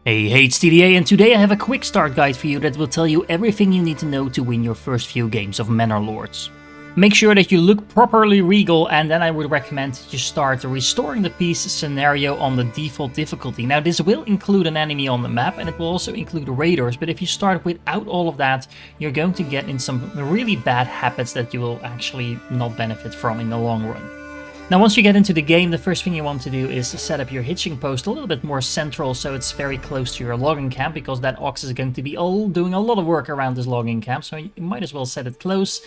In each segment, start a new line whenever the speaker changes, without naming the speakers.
Hey, it's TDA, and today I have a quick start guide for you that will tell you everything you need to know to win your first few games of Manor Lords. Make sure that you look properly regal, and then I would recommend that you start restoring the peace scenario on the default difficulty. Now this will include an enemy on the map, and it will also include raiders, but if you start without all of that, you're going to get in some really bad habits that you will actually not benefit from in the long run. Now once you get into the game, the first thing you want to do is to set up your hitching post a little bit more central so it's very close to your logging camp, because that ox is going to be doing a lot of work around this logging camp, so you might as well set it close.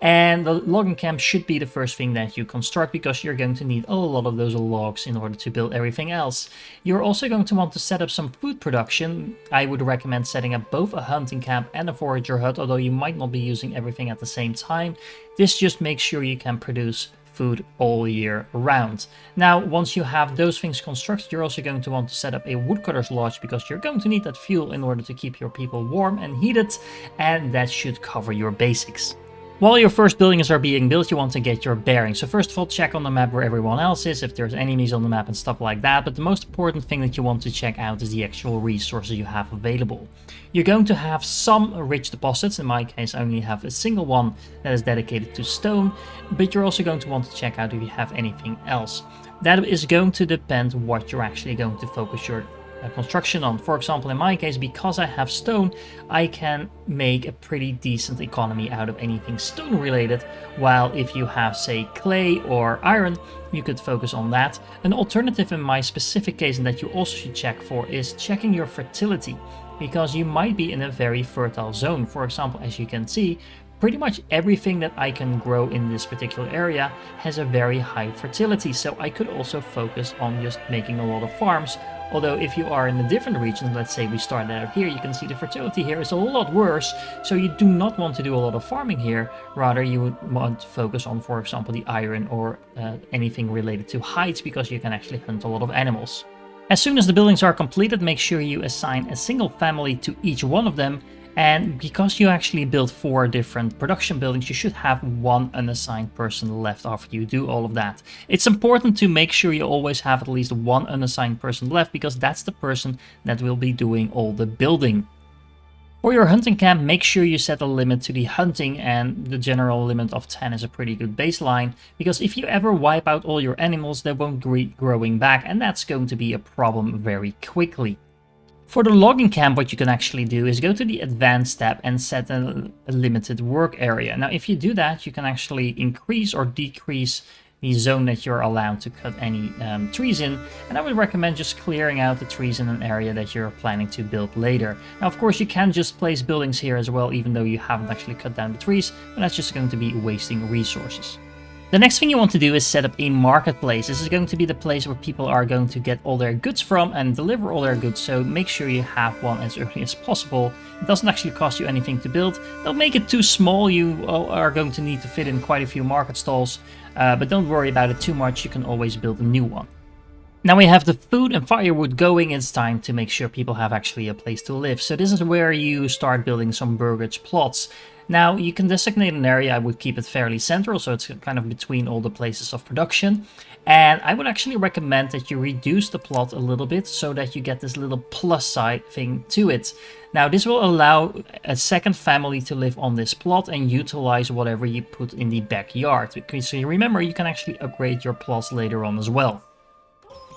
And the logging camp should be the first thing that you construct, because you're going to need a lot of those logs in order to build everything else. You're also going to want to set up some food production. I would recommend setting up both a hunting camp and a forager hut, although you might not be using everything at the same time. This just makes sure you can produce food all year round. Now once you have those things constructed, you're also going to want to set up a woodcutter's lodge, because you're going to need that fuel in order to keep your people warm and heated, and that should cover your basics. While your first buildings are being built, you want to get your bearings. So first of all, check on the map where everyone else is, if there's enemies on the map and stuff like that. But the most important thing that you want to check out is the actual resources you have available. You're going to have some rich deposits. In my case, I only have a single one that is dedicated to stone. But you're also going to want to check out if you have anything else. That is going to depend what you're actually going to focus your construction on. For example, in my case, because I have stone, I can make a pretty decent economy out of anything stone related, while if you have, say, clay or iron, you could focus on that. An alternative in my specific case, and that you also should check for, is checking your fertility, because you might be in a very fertile zone. For example, as you can see, pretty much everything that I can grow in this particular area has a very high fertility, so I could also focus on just making a lot of farms. Although if you are in a different region, let's say we started out here, you can see the fertility here is a lot worse, so you do not want to do a lot of farming here. Rather, you would want to focus on, for example, the iron or anything related to hides, because you can actually hunt a lot of animals. As soon as the buildings are completed, make sure you assign a single family to each one of them. And because you actually build 4 different production buildings, you should have 1 unassigned person left after you do all of that. It's important to make sure you always have at least 1 unassigned person left, because that's the person that will be doing all the building. For your hunting camp, make sure you set a limit to the hunting, and the general limit of 10 is a pretty good baseline, because if you ever wipe out all your animals, they won't keep growing back, and that's going to be a problem very quickly. For the logging camp, what you can actually do is go to the advanced tab and set a limited work area. Now if you do that, you can actually increase or decrease the zone that you're allowed to cut any trees in, and I would recommend just clearing out the trees in an area that you're planning to build later. Now of course you can just place buildings here as well, even though you haven't actually cut down the trees, but that's just going to be wasting resources. The next thing you want to do is set up a marketplace. This is going to be the place where people are going to get all their goods from and deliver all their goods, so make sure you have one as early as possible. It doesn't actually cost you anything to build. Don't make it too small, you are going to need to fit in quite a few market stalls, but don't worry about it too much, you can always build a new one. Now we have the food and firewood going, it's time to make sure people have actually a place to live. So this is where you start building some burgage plots. Now you can designate an area. I would keep it fairly central, so it's kind of between all the places of production. And I would actually recommend that you reduce the plot a little bit so that you get this little plus side thing to it. Now this will allow a second family to live on this plot and utilize whatever you put in the backyard. Because you remember, you can actually upgrade your plots later on as well.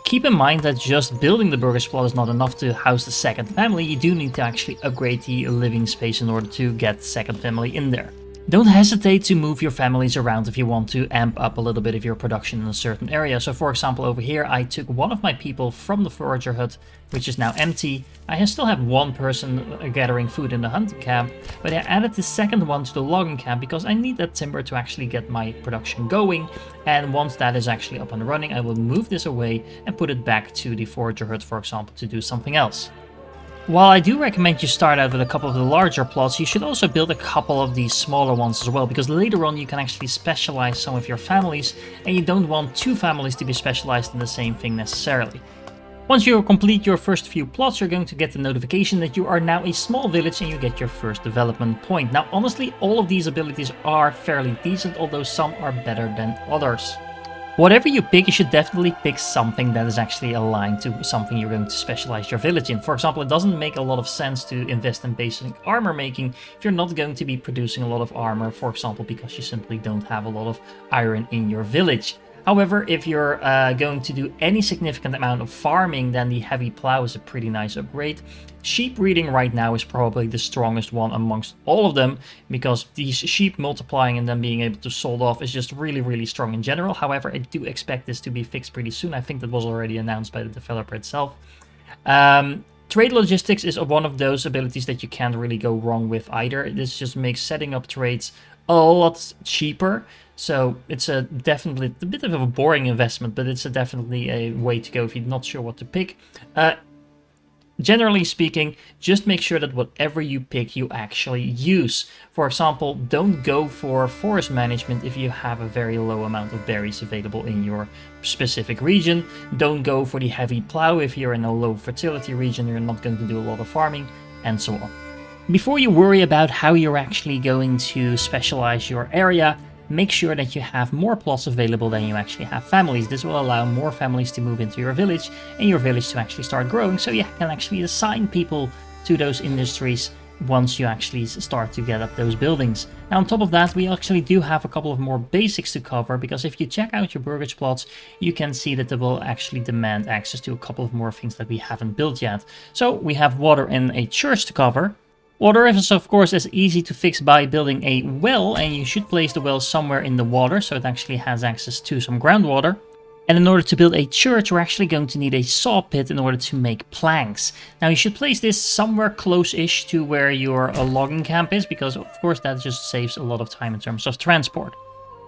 Keep in mind that just building the burgers plot is not enough to house the second family. You do need to actually upgrade the living space in order to get the second family in there. Don't hesitate to move your families around if you want to amp up a little bit of your production in a certain area. So for example, over here I took one of my people from the forager hut, which is now empty. I still have 1 person gathering food in the hunting camp, but I added the second one to the logging camp because I need that timber to actually get my production going. And once that is actually up and running, I will move this away and put it back to the forager hut, for example, to do something else. While I do recommend you start out with a couple of the larger plots, you should also build a couple of these smaller ones as well, because later on you can actually specialize some of your families, and you don't want 2 families to be specialized in the same thing necessarily. Once you complete your first few plots, you're going to get the notification that you are now a small village and you get your first development point. Now honestly, all of these abilities are fairly decent, although some are better than others. Whatever you pick, you should definitely pick something that is actually aligned to something you're going to specialize your village in. For example, it doesn't make a lot of sense to invest in basic armor making if you're not going to be producing a lot of armor, for example, because you simply don't have a lot of iron in your village. However, if you're going to do any significant amount of farming, then the heavy plow is a pretty nice upgrade. Sheep breeding right now is probably the strongest one amongst all of them, because these sheep multiplying and then being able to sold off is just really, really strong in general. However, I do expect this to be fixed pretty soon. I think that was already announced by the developer itself. Trade logistics is one of those abilities that you can't really go wrong with either. This just makes setting up trades a lot cheaper. So it's definitely a bit of a boring investment, but it's definitely a way to go if you're not sure what to pick. Generally speaking, just make sure that whatever you pick, you actually use. For example, don't go for forest management if you have a very low amount of berries available in your specific region. Don't go for the heavy plow if you're in a low fertility region, you're not going to do a lot of farming, and so on. Before you worry about how you're actually going to specialize your area, make sure that you have more plots available than you actually have families. This will allow more families to move into your village and your village to actually start growing, so you can actually assign people to those industries once you actually start to get up those buildings. Now, on top of that, we actually do have a couple of more basics to cover, because if you check out your burgage plots, you can see that they will actually demand access to a couple of more things that we haven't built yet. So we have water and a church to cover. Water is of course as easy to fix by building a well, and you should place the well somewhere in the water so it actually has access to some groundwater. And in order to build a church, we're actually going to need a saw pit in order to make planks. Now you should place this somewhere close-ish to where your logging camp is, because of course that just saves a lot of time in terms of transport.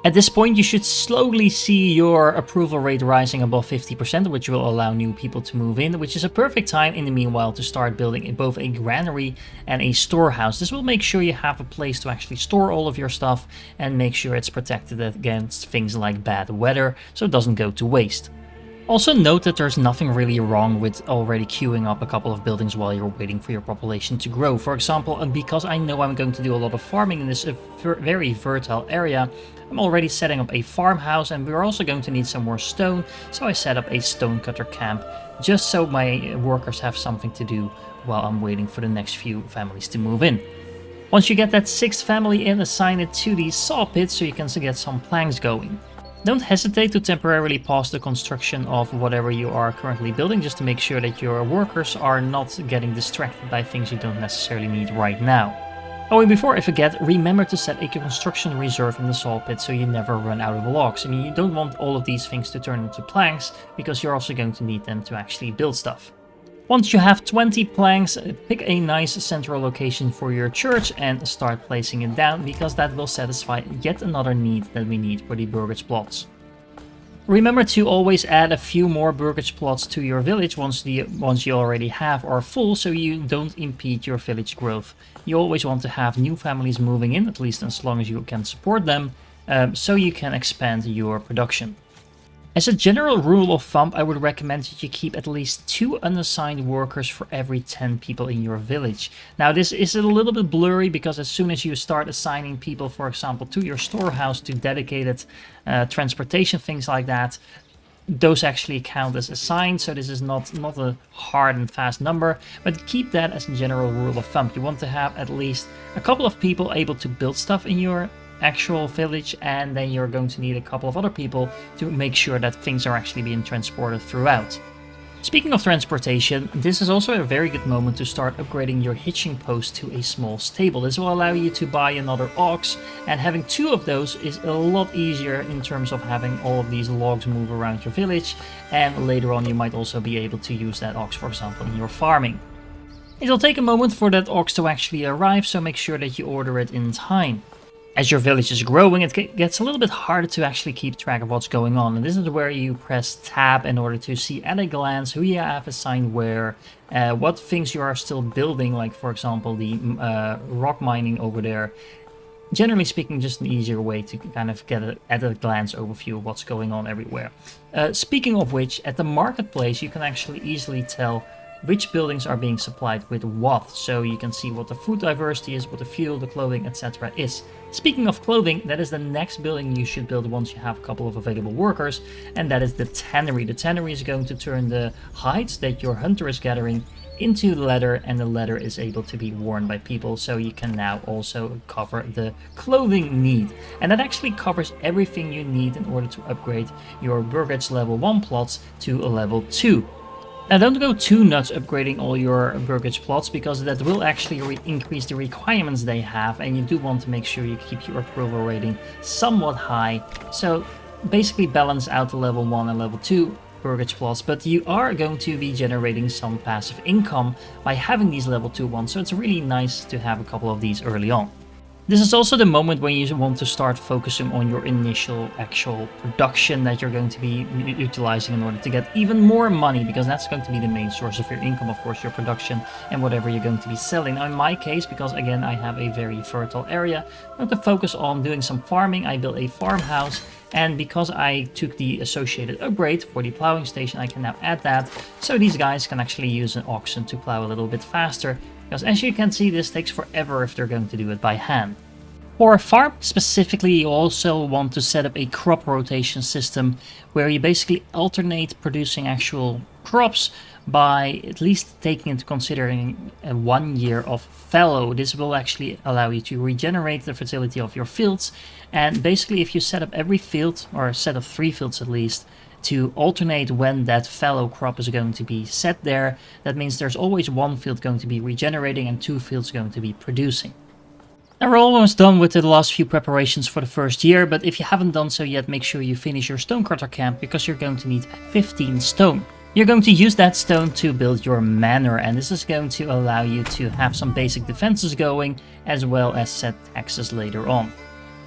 At this point, you should slowly see your approval rate rising above 50%, which will allow new people to move in, which is a perfect time in the meanwhile to start building both a granary and a storehouse. This will make sure you have a place to actually store all of your stuff and make sure it's protected against things like bad weather, so it doesn't go to waste. Also note that there's nothing really wrong with already queuing up a couple of buildings while you're waiting for your population to grow. For example, and because I know I'm going to do a lot of farming in this very fertile area, I'm already setting up a farmhouse, and we're also going to need some more stone, so I set up a stonecutter camp, just so my workers have something to do while I'm waiting for the next few families to move in. Once you get that 6th family in, assign it to the saw pit so you can get some planks going. Don't hesitate to temporarily pause the construction of whatever you are currently building, just to make sure that your workers are not getting distracted by things you don't necessarily need right now. Oh, and before I forget, remember to set a construction reserve in the saw pit so you never run out of logs. I mean, you don't want all of these things to turn into planks, because you're also going to need them to actually build stuff. Once you have 20 planks, pick a nice central location for your church and start placing it down, because that will satisfy yet another need that we need for the burgage plots. Remember to always add a few more burgage plots to your village once you already have are full, so you don't impede your village growth. You always want to have new families moving in, at least as long as you can support them, so you can expand your production. As a general rule of thumb, I would recommend that you keep at least 2 unassigned workers for every 10 people in your village. Now this is a little bit blurry, because as soon as you start assigning people, for example, to your storehouse, to dedicated transportation, things like that, those actually count as assigned, so this is not a hard and fast number, but keep that as a general rule of thumb. You want to have at least a couple of people able to build stuff in your actual village, and then you're going to need a couple of other people to make sure that things are actually being transported throughout. Speaking of transportation, this is also a very good moment to start upgrading your hitching post to a small stable. This will allow you to buy another ox, and having 2 of those is a lot easier in terms of having all of these logs move around your village, and later on you might also be able to use that ox, for example, in your farming. It'll take a moment for that ox to actually arrive, so make sure that you order it in time. As your village is growing, it gets a little bit harder to actually keep track of what's going on, and this is where you press tab in order to see at a glance who you have assigned where, what things you are still building, like for example the rock mining over there. Generally speaking, just an easier way to kind of get an at a glance overview of what's going on everywhere. Speaking of which, at the marketplace you can actually easily tell which buildings are being supplied with what. So you can see what the food diversity is, what the fuel, the clothing, etc. is. Speaking of clothing, that is the next building you should build once you have a couple of available workers, and that is the tannery. The tannery is going to turn the hides that your hunter is gathering into leather, and the leather is able to be worn by people, so you can now also cover the clothing need. And that actually covers everything you need in order to upgrade your Burgage level 1 plots to a level 2. Now don't go too nuts upgrading all your Burgage plots, because that will actually increase the requirements they have, and you do want to make sure you keep your approval rating somewhat high. So basically balance out the level 1 and level 2 Burgage plots, but you are going to be generating some passive income by having these level 2 ones, so it's really nice to have a couple of these early on. This is also the moment when you want to start focusing on your initial actual production that you're going to be utilizing in order to get even more money, because that's going to be the main source of your income, of course, your production and whatever you're going to be selling. Now in my case, because again I have a very fertile area, I'm going to focus on doing some farming. I built a farmhouse, and because I took the associated upgrade for the plowing station, I can now add that, so these guys can actually use an oxen to plow a little bit faster. Because as you can see, this takes forever if they're going to do it by hand. For a farm specifically, you also want to set up a crop rotation system where you basically alternate producing actual crops by at least taking into considering 1 year of fallow. This will actually allow you to regenerate the fertility of your fields, and basically if you set up every field, or a set of 3 fields at least, to alternate when that fallow crop is going to be set there, that means there's always 1 field going to be regenerating and 2 fields going to be producing. Now we're almost done with the last few preparations for the first year, but if you haven't done so yet, make sure you finish your stonecutter camp, because you're going to need 15 stone. You're going to use that stone to build your manor, and this is going to allow you to have some basic defenses going, as well as set taxes later on.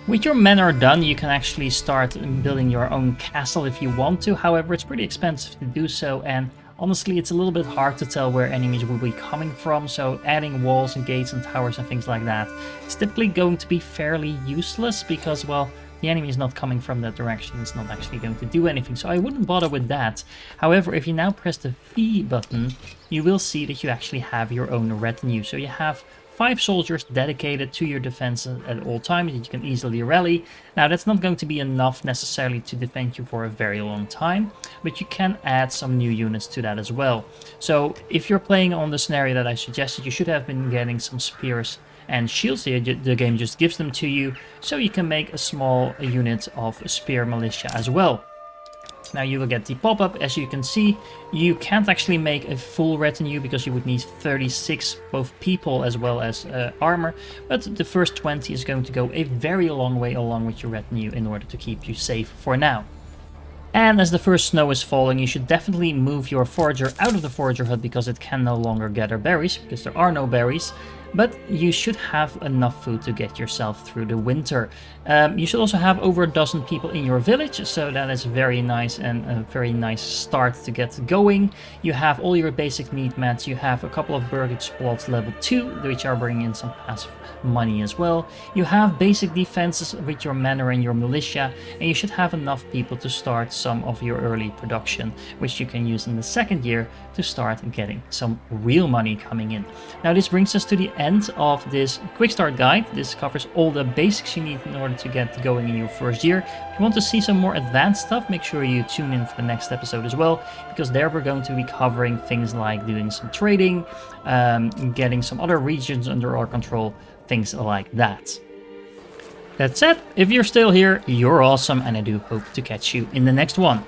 With your manor done, you can actually start building your own castle if you want to. However, it's pretty expensive to do so, and honestly it's a little bit hard to tell where enemies will be coming from, so adding walls and gates and towers and things like that is typically going to be fairly useless, because, well, the enemy is not coming from that direction. It's not actually going to do anything, so I wouldn't bother with that. However, if you now press the V button, you will see that you actually have your own retinue. So you have 5 soldiers dedicated to your defense at all times that you can easily rally. Now that's not going to be enough necessarily to defend you for a very long time, but you can add some new units to that as well. So if you're playing on the scenario that I suggested, you should have been getting some spears and shields. The game just gives them to you, so you can make a small unit of spear militia as well. Now you will get the pop-up. As you can see, you can't actually make a full retinue because you would need 36 both people as well as armor, but the first 20 is going to go a very long way along with your retinue in order to keep you safe for now. And as the first snow is falling, you should definitely move your forager out of the forager hut, because it can no longer gather berries, because there are no berries. But you should have enough food to get yourself through the winter. You should also have over a dozen people in your village, so that is very nice and a very nice start to get going. You have all your basic need met. You have a couple of burgage plots level 2, which are bringing in some passive money as well. You have basic defenses with your manor and your militia, and you should have enough people to start some of your early production, which you can use in the second year to start getting some real money coming in. Now this brings us to the end of this quick start guide. This covers all the basics you need in order to get going in your first year. If you want to see some more advanced stuff, make sure you tune in for the next episode as well, because there we're going to be covering things like doing some trading, getting some other regions under our control, things like that. That said, if you're still here, you're awesome, and I do hope to catch you in the next one.